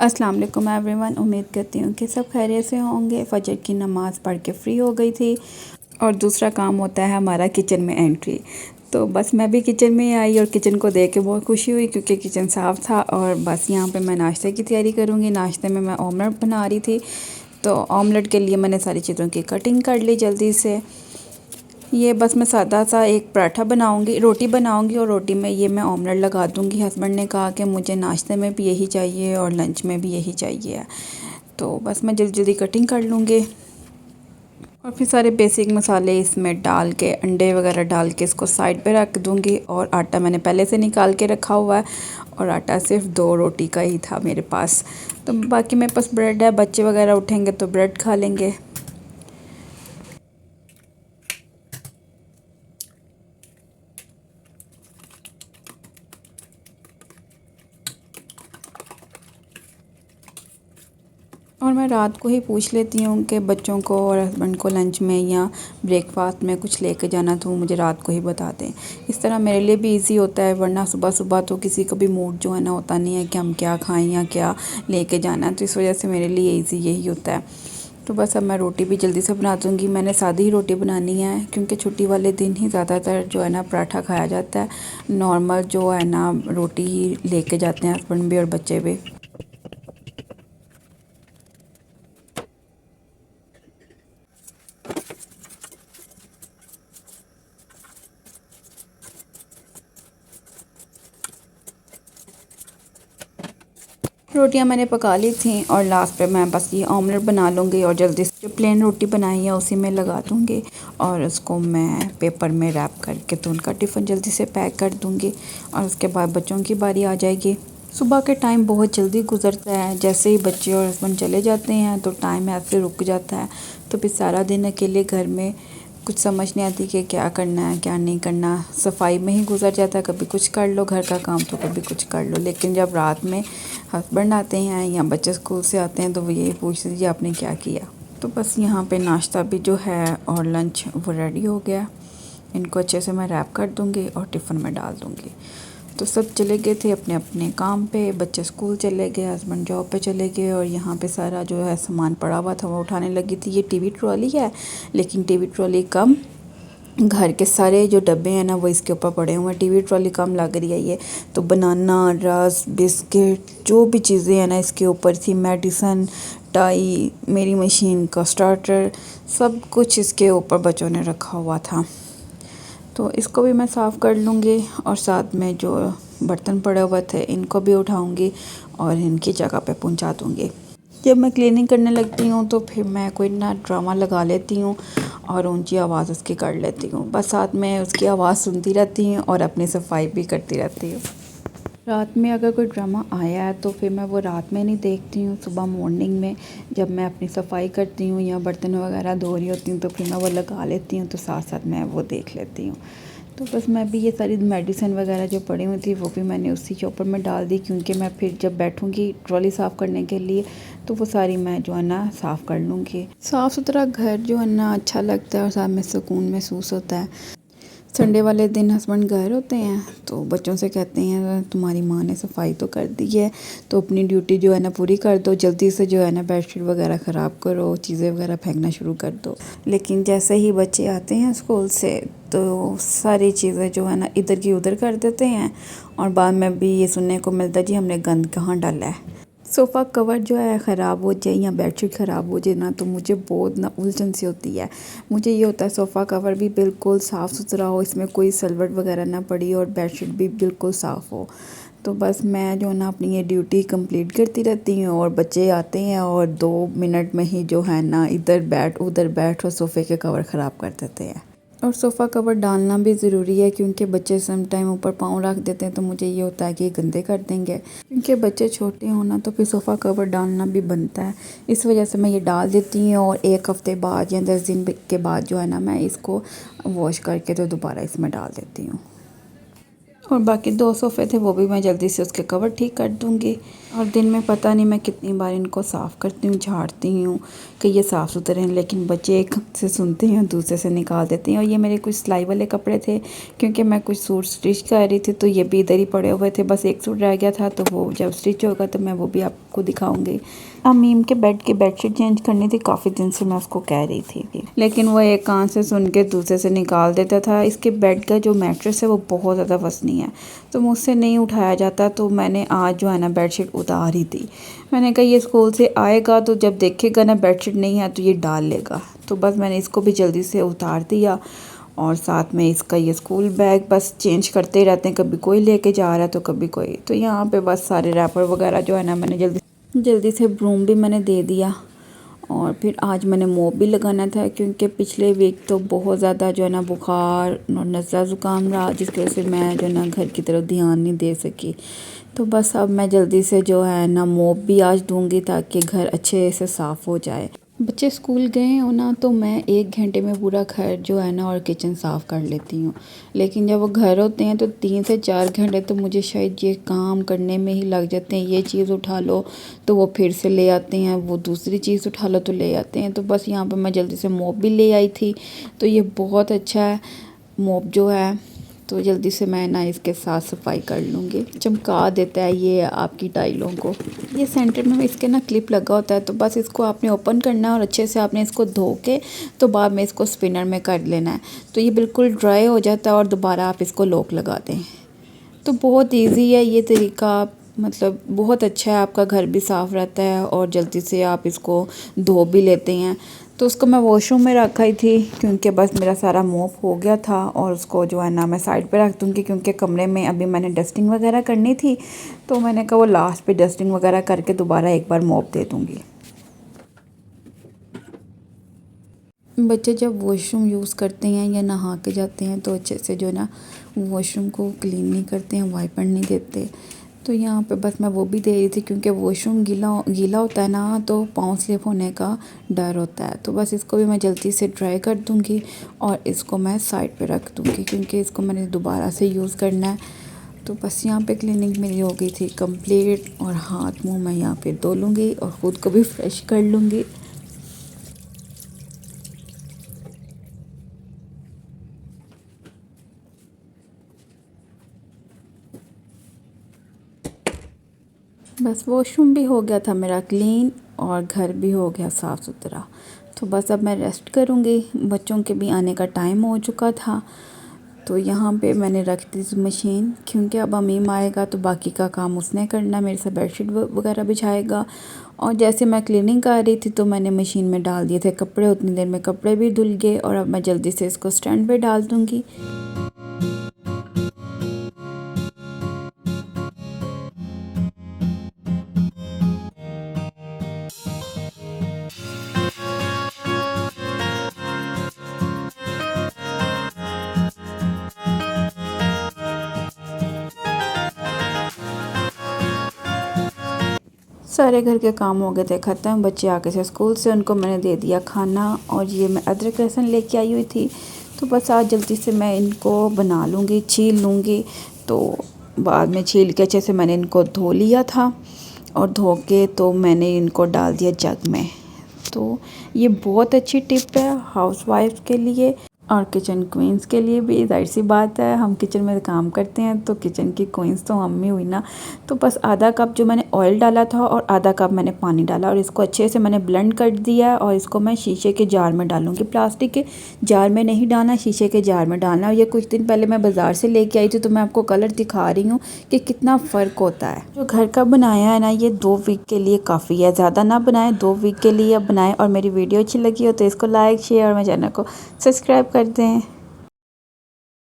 अस्सलाम वालेकुम एवरीवन। उम्मीद करती हूँ कि सब खैरियत से होंगे। फजर की नमाज़ पढ़ के फ्री हो गई थी और दूसरा काम होता है हमारा किचन में एंट्री। तो बस मैं भी किचन में आई और किचन को देख के बहुत खुशी हुई क्योंकि किचन साफ़ था। और बस यहाँ पे मैं नाश्ते की तैयारी करूँगी। नाश्ते में मैं ऑमलेट बना रही थी, तो ऑमलेट के लिए मैंने सारी चीज़ों की कटिंग कर ली जल्दी से। ये बस मैं सादा सा एक पराठा बनाऊंगी, रोटी बनाऊंगी और रोटी में ये मैं ऑमलेट लगा दूंगी। हस्बैंड ने कहा कि मुझे नाश्ते में भी यही चाहिए और लंच में भी यही चाहिए, तो बस मैं जल्दी जल्दी कटिंग कर लूँगी और फिर सारे बेसिक मसाले इसमें डाल के, अंडे वगैरह डाल के इसको साइड पे रख दूँगी। और आटा मैंने पहले से निकाल के रखा हुआ है और आटा सिर्फ 2 रोटी का ही था मेरे पास। तो बाकी मेरे पास ब्रेड है, बच्चे वगैरह उठेंगे तो ब्रेड खा लेंगे। और मैं रात को ही पूछ लेती हूँ कि बच्चों को और हस्बैंड को लंच में या ब्रेकफास्ट में कुछ लेके जाना, तो मुझे रात को ही बता दें। इस तरह मेरे लिए भी इजी होता है, वरना सुबह सुबह तो किसी का भी मूड जो है ना होता नहीं है कि हम क्या खाएं या क्या लेके जाना है। तो इस वजह से मेरे लिए ईजी यही होता है। तो बस अब मैं रोटी भी जल्दी से बना दूँगी। मैंने सादी ही रोटी बनानी है क्योंकि छुट्टी वाले दिन ही ज़्यादातर जो है ना पराठा खाया जाता है। नॉर्मल जो है ना रोटी ही लेके जाते हैं हस्बैंड भी और बच्चे भी। रोटियां मैंने पका ली थी और लास्ट पे मैं बस ये ऑमलेट बना लूँगी और जल्दी से जो प्लेन रोटी बनाई है उसी में लगा दूँगी और उसको मैं पेपर में रैप करके तो उनका टिफ़िन जल्दी से पैक कर दूँगी। और उसके बाद बच्चों की बारी आ जाएगी। सुबह के टाइम बहुत जल्दी गुजरता है, जैसे ही बच्चे और हस्बैंड चले जाते हैं तो टाइम ऐसे रुक जाता है। तो फिर सारा दिन अकेले घर में कुछ समझ नहीं आती कि क्या करना है क्या नहीं करना। सफाई में ही गुजर जाता है, कभी कुछ कर लो घर का काम तो कभी कुछ कर लो। लेकिन जब रात में हस्बैंड आते हैं या बच्चे स्कूल से आते हैं तो वो यही पूछते हैं आपने क्या किया। तो बस यहाँ पे नाश्ता भी जो है और लंच वो रेडी हो गया। इनको अच्छे से मैं रैप कर दूँगी और टिफ़िन में डाल दूँगी। तो सब चले गए थे अपने अपने काम पे, बच्चे स्कूल चले गए, हस्बैंड जॉब पे चले गए और यहाँ पे सारा जो है सामान पड़ा हुआ था वो उठाने लगी थी। ये टीवी ट्रॉली है, लेकिन टीवी ट्रॉली कम, घर के सारे जो डब्बे हैं ना वो इसके ऊपर पड़े हुए हैं। टीवी ट्रॉली कम लग रही है ये। तो बनाना, रस, बिस्किट, जो भी चीज़ें हैं ना इसके ऊपर थी, मेडिसन, टाई, मेरी मशीन का स्टार्टर, सब कुछ इसके ऊपर बच्चों ने रखा हुआ था। तो इसको भी मैं साफ़ कर लूँगी और साथ में जो बर्तन पड़े हुए थे इनको भी उठाऊँगी और इनकी जगह पे पहुँचा दूँगी। जब मैं क्लीनिंग करने लगती हूँ तो फिर मैं कोई ना ड्रामा लगा लेती हूँ और ऊंची आवाज़ उसकी कर लेती हूँ। बस साथ में उसकी आवाज़ सुनती रहती हूँ और अपनी सफाई भी करती रहती हूँ। रात में अगर कोई ड्रामा आया है तो फिर मैं वो रात में नहीं देखती हूँ, सुबह मॉर्निंग में जब मैं अपनी सफाई करती हूँ या बर्तन वगैरह धो रही होती हूँ तो फिर मैं वो लगा लेती हूँ, तो साथ साथ मैं वो देख लेती हूँ। तो बस मैं भी ये सारी मेडिसिन वगैरह जो पड़ी हुई थी वो भी मैंने उसी के ऊपर में डाल दी, क्योंकि मैं फिर जब बैठूँगी ट्रॉली साफ़ करने के लिए तो वो सारी मैं जो है ना साफ़ कर लूँगी। साफ़ सुथरा घर जो है ना अच्छा लगता है और साथ में सुकून महसूस होता है। संडे वाले दिन हस्बैंड घर होते हैं तो बच्चों से कहते हैं तुम्हारी माँ ने सफाई तो कर दी है तो अपनी ड्यूटी जो है ना पूरी कर दो, जल्दी से जो है ना बेडशीट वगैरह ख़राब करो, चीज़ें वगैरह फेंकना शुरू कर दो। लेकिन जैसे ही बच्चे आते हैं स्कूल से तो सारी चीज़ें जो है ना इधर की उधर कर देते हैं और बाद में भी ये सुनने को मिलता है जी हमने गंद कहाँ डाला है। सोफ़ा कवर जो है ख़राब हो जाए या बेडशीट ख़राब हो जाए ना तो मुझे बहुत ना उलझन सी होती है। मुझे ये होता है सोफ़ा कवर भी बिल्कुल साफ़ सुथरा हो, इसमें कोई सलवट वगैरह ना पड़ी और बेडशीट भी बिल्कुल साफ़ हो। तो बस मैं जो ना अपनी ये ड्यूटी कंप्लीट करती रहती हूँ और बच्चे आते हैं और 2 मिनट में ही जो है ना इधर बैठ उधर बैठ और सोफ़े के कवर ख़राब कर देते हैं। और सोफ़ा कवर डालना भी ज़रूरी है क्योंकि बच्चे सम टाइम ऊपर पाँव रख देते हैं तो मुझे ये होता है कि ये गंदे कर देंगे, क्योंकि बच्चे छोटे हों ना तो फिर सोफ़ा कवर डालना भी बनता है। इस वजह से मैं ये डाल देती हूँ और 1 हफ़्ते बाद या 10 दिन के बाद जो है ना मैं इसको वॉश करके तो दोबारा इसमें डाल देती हूँ। और बाकी 2 सोफ़े थे वो भी मैं जल्दी से उसके कवर ठीक कर दूँगी। और दिन में पता नहीं मैं कितनी बार इनको साफ़ करती हूँ, झाड़ती हूँ कि ये साफ़ सुथरे हैं, लेकिन बच्चे एक से सुनते हैं दूसरे से निकाल देते हैं। और ये मेरे कुछ सिलाई वाले कपड़े थे, क्योंकि मैं कुछ सूट स्टिच कर रही थी, तो ये भी इधर ही पड़े हुए थे। बस एक सूट रह गया था, तो वो जब स्टिच होगा तो मैं वो भी आपको दिखाऊँगी। अमीम के बेड की बेडशीट चेंज करनी थी, काफ़ी दिन से मैं उसको कह रही थी, लेकिन वो एक कान से सुन के दूसरे से निकाल देता था। इसके बेड का जो मैट्रेस है वो बहुत ज़्यादा वज़नी है, तो मुझसे नहीं उठाया जाता। तो मैंने आज जो है ना बेडशीट उतार ही दी। मैंने कहा ये स्कूल से आएगा तो जब देखेगा ना बेडशीट नहीं है तो ये डाल लेगा। तो बस मैंने इसको भी जल्दी से उतार दिया, और साथ में इसका ये स्कूल बैग बस चेंज करते रहते हैं, कभी कोई लेके जा रहा है तो कभी कोई। तो यहाँ पे बस सारे रैपर वगैरह जो है ना मैंने जल्दी से ब्रूम भी मैंने दे दिया। और फिर आज मैंने मोप भी लगाना था, क्योंकि पिछले वीक तो बहुत ज़्यादा जो है ना बुखार और नज़ला ज़ुकाम रहा, जिसकी वजह से मैं जो है ना घर की तरफ ध्यान नहीं दे सकी। तो बस अब मैं जल्दी से जो है ना मोप भी आज दूंगी, ताकि घर अच्छे से साफ़ हो जाए। बच्चे स्कूल गए हो ना, तो मैं 1 घंटे में पूरा घर जो है ना और किचन साफ़ कर लेती हूँ। लेकिन जब वो घर होते हैं तो 3 से 4 घंटे तो मुझे शायद ये काम करने में ही लग जाते हैं। ये चीज़ उठा लो तो वो फिर से ले आते हैं, वो दूसरी चीज़ उठा लो तो ले आते हैं। तो बस यहाँ पर मैं जल्दी से मोप भी ले आई थी, तो ये बहुत अच्छा है मोप जो है। तो जल्दी से मैं ना इसके साथ सफाई कर लूँगी। चमका देता है ये आपकी टाइलों को। ये सेंटर में इसके ना क्लिप लगा होता है, तो बस इसको आपने ओपन करना है और अच्छे से आपने इसको धो के तो बाद में इसको स्पिनर में कर लेना है। तो ये बिल्कुल ड्राई हो जाता है और दोबारा आप इसको लॉक लगा दें। तो बहुत ईजी है ये तरीका, मतलब बहुत अच्छा है, आपका घर भी साफ़ रहता है और जल्दी से आप इसको धो भी लेते हैं। तो उसको मैं वॉशरूम में रखा ही थी, क्योंकि बस मेरा सारा मोप हो गया था, और उसको जो है ना मैं साइड पे रख दूँगी, क्योंकि कमरे में अभी मैंने डस्टिंग वगैरह करनी थी। तो मैंने कहा वो लास्ट पे डस्टिंग वगैरह करके दोबारा एक बार मोप दे दूँगी। बच्चे जब वॉशरूम यूज़ करते हैं या नहा के जाते हैं तो अच्छे से जो ना वॉशरूम को क्लीन नहीं करते हैं, वाइपर नहीं देते। तो यहाँ पे बस मैं वो भी दे रही थी, क्योंकि वॉशरूम गीला होता है ना, तो पाँव स्लिप होने का डर होता है। तो बस इसको भी मैं जल्दी से ड्राई कर दूँगी और इसको मैं साइड पे रख दूँगी, क्योंकि इसको मैंने दोबारा से यूज़ करना है। तो बस यहाँ पे क्लीनिंग मेरी हो गई थी कंप्लीट, और हाथ मुँह मैं यहाँ पे धो लूँगी और ख़ुद को भी फ्रेश कर लूँगी। बस वॉशरूम भी हो गया था मेरा क्लीन और घर भी हो गया साफ़ सुथरा। तो बस अब मैं रेस्ट करूँगी, बच्चों के भी आने का टाइम हो चुका था। तो यहाँ पे मैंने रख दी मशीन, क्योंकि अब अमीम आएगा तो बाकी का काम उसने करना, मेरे से बेडशीट वगैरह बिछाएगा। और जैसे मैं क्लीनिंग कर रही थी तो मैंने मशीन में डाल दिए थे कपड़े, उतनी देर में कपड़े भी धुल गए। और अब मैं जल्दी से इसको स्टैंड पे डाल दूँगी। सारे घर के काम हो गए थे ख़त्म। बच्चे आके थे स्कूल से, उनको मैंने दे दिया खाना। और ये मैं अदरक लहसुन लेके आई हुई थी, तो बस आज जल्दी से मैं इनको बना लूँगी, छील लूँगी। तो बाद में छील के अच्छे से मैंने इनको धो लिया था, और धो के तो मैंने इनको डाल दिया जग में। तो ये बहुत अच्छी टिप है हाउसवाइफ के लिए और किचन क्वींस के लिए भी। ज़ाहिर सी बात है, हम किचन में काम करते हैं तो किचन की क्वींस तो हम ही हुई ना। तो बस आधा कप जो मैंने ऑयल डाला था और आधा कप मैंने पानी डाला, और इसको अच्छे से मैंने ब्लेंड कर दिया। और इसको मैं शीशे के जार में डालूँगी, प्लास्टिक के जार में नहीं डालना, शीशे के जार में डालना। और ये कुछ दिन पहले मैं बाज़ार से लेके आई थी, तो मैं आपको कलर दिखा रही हूँ कि कितना फ़र्क होता है। जो घर का बनाया है ना, ये 2 वीक के लिए काफ़ी है, ज़्यादा ना बनाएं, 2 वीक के लिए बनाएं। और मेरी वीडियो अच्छी लगी हो तो इसको लाइक शेयर और मेरे चैनल को सब्सक्राइब कर दें।